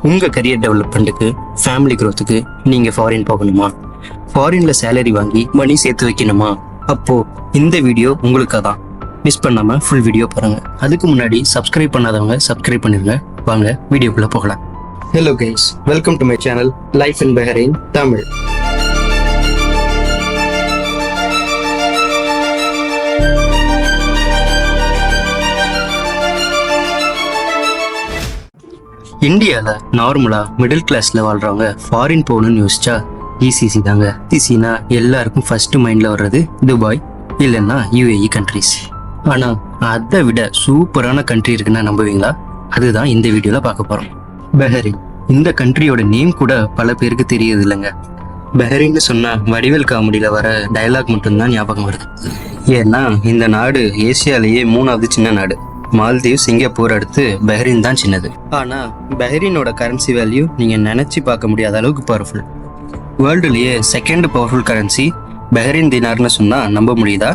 உங்கள் career டெவலப்மெண்ட்டுக்கு, family க்ரோத்துக்கு நீங்கள் foreign போகணுமா? ஃபாரினில் சேலரி வாங்கி மணி சேர்த்து வைக்கணுமா? அப்போது இந்த வீடியோ உங்களுக்காக தான். மிஸ் பண்ணாமல் ஃபுல் வீடியோ பாருங்கள். அதுக்கு முன்னாடி சப்ஸ்கிரைப் பண்ணாதவங்க சப்ஸ்கிரைப் பண்ணிடுங்க. வாங்க வீடியோக்குள்ளே போகலாம். Hello guys, welcome to my channel life in Bahrain Tamil. இந்தியாவில் நார்மலாக மிடில் கிளாஸில் வாழ்கிறவங்க ஃபாரின் போகணும்னு யோசிச்சா ஜிசிசி தாங்க. ஜிசிசினா எல்லாருக்கும் ஃபர்ஸ்ட் மைண்டில் வர்றது துபாய் இல்லைன்னா யூஏஇ கண்ட்ரிஸ். ஆனால் அதை விட சூப்பரான கண்ட்ரி இருக்குன்னா நம்புவீங்களா? அதுதான் இந்த வீடியோவில் பார்க்க போகிறோம். பஹ்ரைன். இந்த கண்ட்ரியோட நேம் கூட பல பேருக்கு தெரியுது இல்லைங்க. பஹ்ரைன்னு சொன்னால் வடிவேல் காமெடியில் வர டயலாக் மட்டும்தான் ஞாபகம் வருது. ஏன்னா இந்த நாடு ஏசியாலேயே 3வது சின்ன நாடு. மால்தீவ், சிங்கப்பூர் அடுத்து பஹ்ரைன் தான் சின்னது. ஆனால் பஹ்ரைனோட கரன்சி வேல்யூ நீங்கள் நினச்சி பார்க்க முடியாத அளவுக்கு பவர்ஃபுல். வேர்ல்டுலேயே செகண்ட் பவர்ஃபுல் கரன்சி பஹ்ரைன் தினார்னு சொன்னால் நம்ப முடியுதா?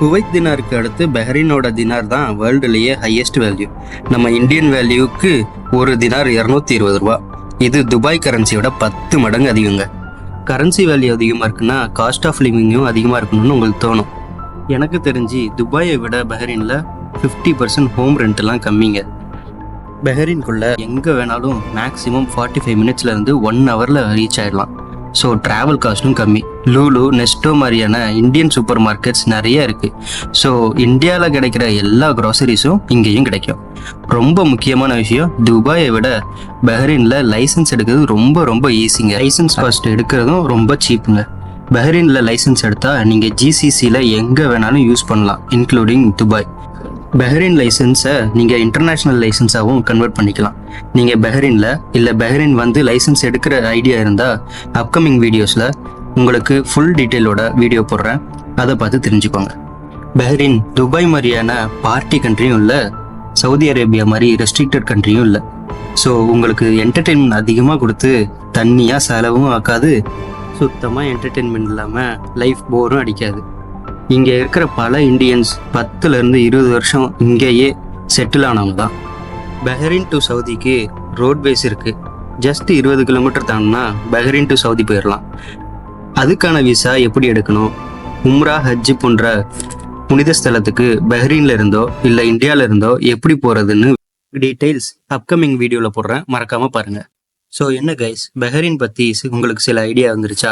குவைத் தினாருக்கு அடுத்து பஹ்ரைனோட தினார் தான் வேர்ல்டுலேயே ஹையஸ்ட் வேல்யூ. நம்ம இந்தியன் வேல்யூவுக்கு ஒரு தினார் 220 ரூபா. இது துபாய் கரன்சியோட 10 மடங்கு அதிகங்க. கரன்சி வேல்யூ அதிகமாக இருக்குன்னா காஸ்ட் ஆஃப் லிவிங்கும் அதிகமாக இருக்கணும்னு உங்களுக்கு தோணும். எனக்கு தெரிஞ்சு துபாயை விட பஹ்ரைனில் 50% ஹோம் ரெண்ட்லாம் கம்மிங்க. பஹ்ரைனுக்குள்ளே எங்கே வேணாலும் மேக்ஸிமம் 45 மினிட்ஸ்லேருந்து 1 ஹவரில் ரீச் ஆகிடலாம். ஸோ ட்ராவல் காஸ்ட்டும் கம்மி. லூலு, நெஸ்டோ மாதிரியான இந்தியன் சூப்பர் மார்க்கெட்ஸ் நிறைய இருக்குது. ஸோ இந்தியாவில் கிடைக்கிற எல்லா க்ராசரிஸும் இங்கேயும் கிடைக்கும். ரொம்ப முக்கியமான விஷயம், துபாயை விட பஹ்ரைனில் லைசன்ஸ் எடுக்கிறது ரொம்ப ஈஸிங்க. லைசன்ஸ் ஃபர்ஸ்ட் எடுக்கிறதும் ரொம்ப சீப்புங்க. பஹ்ரைனில் லைசன்ஸ் எடுத்தால் நீங்கள் ஜிசிசியில் எங்கே வேணாலும் யூஸ் பண்ணலாம், இன்க்ளூடிங் துபாய். பஹ்ரைன் லைசன்ஸை நீங்கள் இன்டர்நேஷ்னல் லைசன்ஸாகவும் கன்வெர்ட் பண்ணிக்கலாம். நீங்கள் பஹ்ரைனில் இல்லை பஹ்ரைன் வந்து லைசன்ஸ் எடுக்கிற ஐடியா இருந்தால் அப்கமிங் வீடியோஸில் உங்களுக்கு ஃபுல் டீட்டெயிலோட வீடியோ போடுறேன். அதை பார்த்து தெரிஞ்சுக்கோங்க. பஹ்ரைன் துபாய் மாதிரியான பார்ட்டி கண்ட்ரியும் இல்லை, சவுதி அரேபியா மாதிரி ரெஸ்ட்ரிக்டட் கண்ட்ரியும் இல்லை. ஸோ உங்களுக்கு என்டர்டெயின்மெண்ட் அதிகமாக கொடுத்து தண்ணியாக செலவும் ஆக்காது, சுத்தமாக என்டர்டெயின்மெண்ட் இல்லாமல் லைஃப் போரும் அடிக்காது. இங்கே இருக்கிற பல இந்தியன்ஸ் 10லேருந்து 20 வருஷம் இங்கேயே செட்டில் ஆனவங்க தான். பஹ்ரைன் டு சவுதிக்கு ரோட்வேஸ் இருக்குது. ஜஸ்ட் 20 கிலோமீட்டர் தாண்டினா பஹ்ரைன் டு சவுதி போயிடலாம். அதுக்கான விசா எப்படி எடுக்கணும், உம்ரா, ஹஜ்ஜு போன்ற புனித ஸ்தலத்துக்கு பஹ்ரைனில் இருந்தோ இல்லை இந்தியாவில் இருந்தோ எப்படி போகிறதுன்னு டீட்டெயில்ஸ் அப்கமிங் வீடியோவில் போடுறேன், மறக்காமல் பாருங்கள். ஸோ என்ன கைஸ், பஹ்ரைன் பற்றி உங்களுக்கு சில ஐடியா வந்துருச்சா?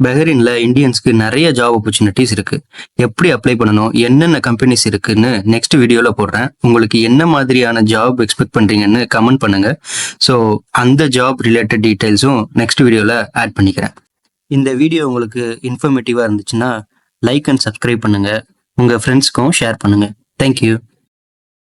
பஹ்ரைனில் இந்தியன்ஸ்க்கு நிறைய ஜாப் ஆப்பர்ச்சுனிட்டிஸ் இருக்குது. எப்படி அப்ளை பண்ணணும், என்னென்ன கம்பெனிஸ் இருக்குன்னு நெக்ஸ்ட் வீடியோவில் போடுறேன். உங்களுக்கு என்ன மாதிரியான ஜாப் எக்ஸ்பெக்ட் பண்ணுறீங்கன்னு கமெண்ட் பண்ணுங்கள். ஸோ அந்த ஜாப் ரிலேட்டட் டீட்டெயில்ஸும் நெக்ஸ்ட் வீடியோவில் ஆட் பண்ணிக்கிறேன். இந்த வீடியோ உங்களுக்கு இன்ஃபர்மேட்டிவாக இருந்துச்சுன்னா லைக் அண்ட் சப்ஸ்கிரைப் பண்ணுங்கள். உங்கள் ஃப்ரெண்ட்ஸ்க்கும் ஷேர் பண்ணுங்கள். தேங்க்யூ.